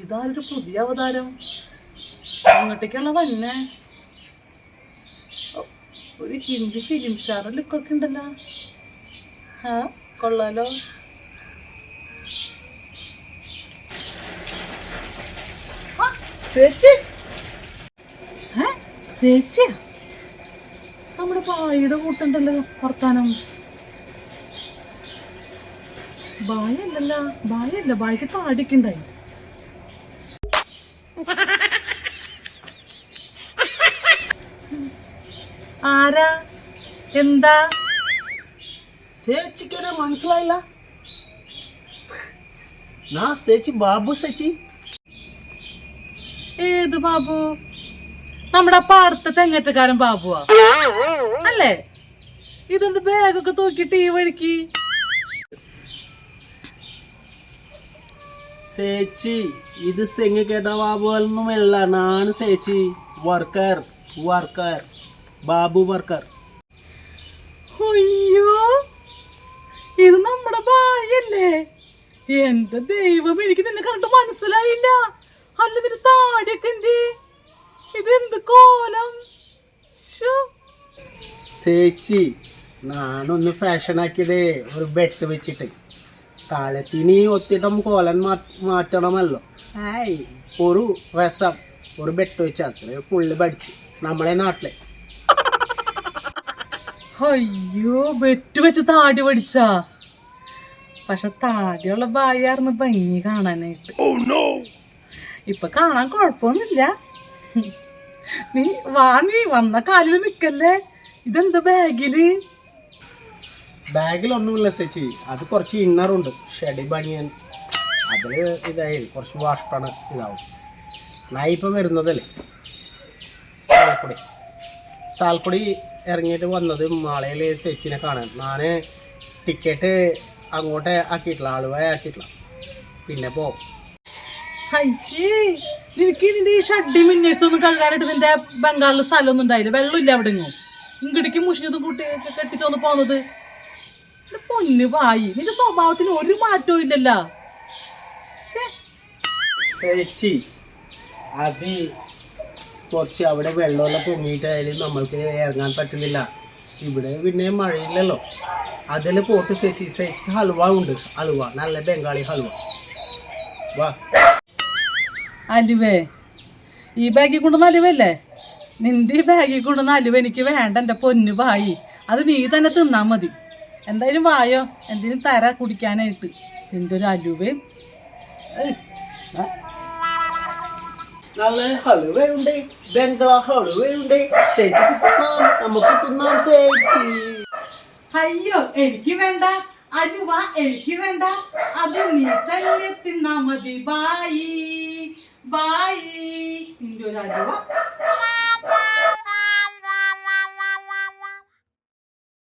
ഇതാരൊരു പുതിയ അവതാരം അങ്ങോട്ടേക്കുള്ള വന്നെ ഒരു ഹിന്ദി ഫിലിം സ്റ്റാർ ലുക്കൊക്കെ ഉണ്ടല്ലോ. ആ കൊള്ളാലോ. ചേച്ചിയാ നമ്മുടെ ബായിയുടെ കൂട്ടുണ്ടല്ലോ വർത്താനം. ബായല്ലല്ലോ, ബായല്ല, ബായിക്ക് താടിയൊക്കെ ഉണ്ടായി. ആരാ എന്താ ചേച്ചിക്ക് മനസ്സിലായില്ല? ചേച്ചി ബാബു. ചേച്ചി ഏത് ബാബു? നമ്മുടെ പാടത്തെ തെങ്ങറ്റക്കാരൻ ബാബുവാ അല്ലേ? ഇതെന്ത് ബാഗൊക്കെ തൂക്കിട്ട് ഈ വഴിക്ക്? ചേച്ചി ഇത് സെങ്ങ് കേട്ട ബാബുവൊന്നുമല്ല. നാണ് ചേച്ചി വർക്കർ വർക്കർ ബാബു വർക്കർ. അയ്യോ, ഇത് നമ്മുടെ ബായല്ലേ? എന്റെ ദൈവം, എനിക്ക് നിന്നെ കണ്ടിട്ട് മനസ്സിലായില്ല. അല്ല, നിന്റെ താടിയൊക്കെ എന്തി? ഇതെന്ത് കോലം? ചേച്ചി നാനൊന്ന് ഫാഷൻ ആക്കിയതേ ഒരു ബെട്ട് വെച്ചിട്ട്. കാലത്തിന് ഒത്തിട്ടും കോലൻ മാറ്റണമല്ലോ. ഒരു രസം ഒരു ബെട്ട് വെച്ച് അത്ര ഫുള്ള് പഠിച്ചു നമ്മളെ നാട്ടിലെ. അയ്യോ, ബെറ്റ് വെച്ച് താടി പഠിച്ചാ? പക്ഷെ താടിയുള്ള ബായായിരുന്നു ഭംഗി കാണാനായിട്ട്. ഇപ്പൊ കാണാൻ കുഴപ്പമൊന്നുമില്ല. നീ വന്ന കാലിൽ നിക്കല്ലേ. ഇതെന്താ ബാഗില്? ബാഗിലൊന്നുമില്ല ചേച്ചി, അത് കുറച്ച് ഇന്നറുണ്ട്, ഷെഡി ബനിയൻ. അതില് ഇതായി കുറച്ച് വാഷ്പണ ഇതാവും. ഞാൻ ഇപ്പൊ വരുന്നതല്ലേ സാൽക്കുടി ഇറങ്ങിയിട്ട് വന്നത് മാളയിൽ ചേച്ചിനെ കാണാൻ. ഞാൻ ടിക്കറ്റ് അങ്ങോട്ട് ആക്കിയിട്ടില്ല, ആളുവായി ആക്കിയിട്ടില്ല. പിന്നെ പോകും. നിനക്ക് ഇതിന്റെ ഈ ഷഡ്ഡി മിന്നേഴ്സ് ഒന്നും കഴുകാനായിട്ട് നിന്റെ ബംഗാളിൽ സ്ഥലമൊന്നും ഉണ്ടായില്ല? വെള്ളമില്ല അവിടെ ഇങ്ങടിക്ക് മുഷിഞ്ഞതും കൂട്ടി കെട്ടിച്ചോന്ന് പോന്നത്. പൊന്നു വായി, നിന്റെ സ്വഭാവത്തിന് ഒരു മാറ്റവും ഇല്ലല്ലോ. ചേച്ചി അത് കുറച്ച് അവിടെ വെള്ളമെല്ലാം പൊങ്ങിയിട്ടായാലും നമ്മൾക്ക് ഇറങ്ങാൻ പറ്റുന്നില്ല. ഇവിടെ പിന്നെ മഴയില്ലല്ലോ. അതിൽ പോട്ട് ചേച്ചിക്ക് ഹൽവ ഉണ്ട്. ഹൽവ, നല്ല ബംഗാളി ഹൽവ. വാ. അലുവേ? ഈ ബാഗിൽ കൊണ്ടുവന്ന അലുവല്ലേ? നിന്റെ ഈ ബാഗിൽ കൊണ്ടുവന്ന അലുവ എനിക്ക് വേണ്ട എൻ്റെ പൊന്നു വായി. അത് നീ തന്നെ തിന്നാ മതി. എന്തായാലും വായോ, എന്തിനും തരാ കുടിക്കാനായിട്ട്. നിന്റെ ഒരു അലുവയും. നല്ല ഹലുവയുണ്ട്, ബംഗാൾ ഹലുവയുണ്ട്. ചേച്ചിക്ക് തിന്നാം, നമുക്ക് തിന്നാം ചേച്ചി. അയ്യോ, എനിക്ക് വേണ്ട അലുവ, എനിക്ക് വേണ്ട. അത് നീ തന്നെ തിന്നാ മതി. ബായി ബായി. നിന്റെ ഒരു അലുവ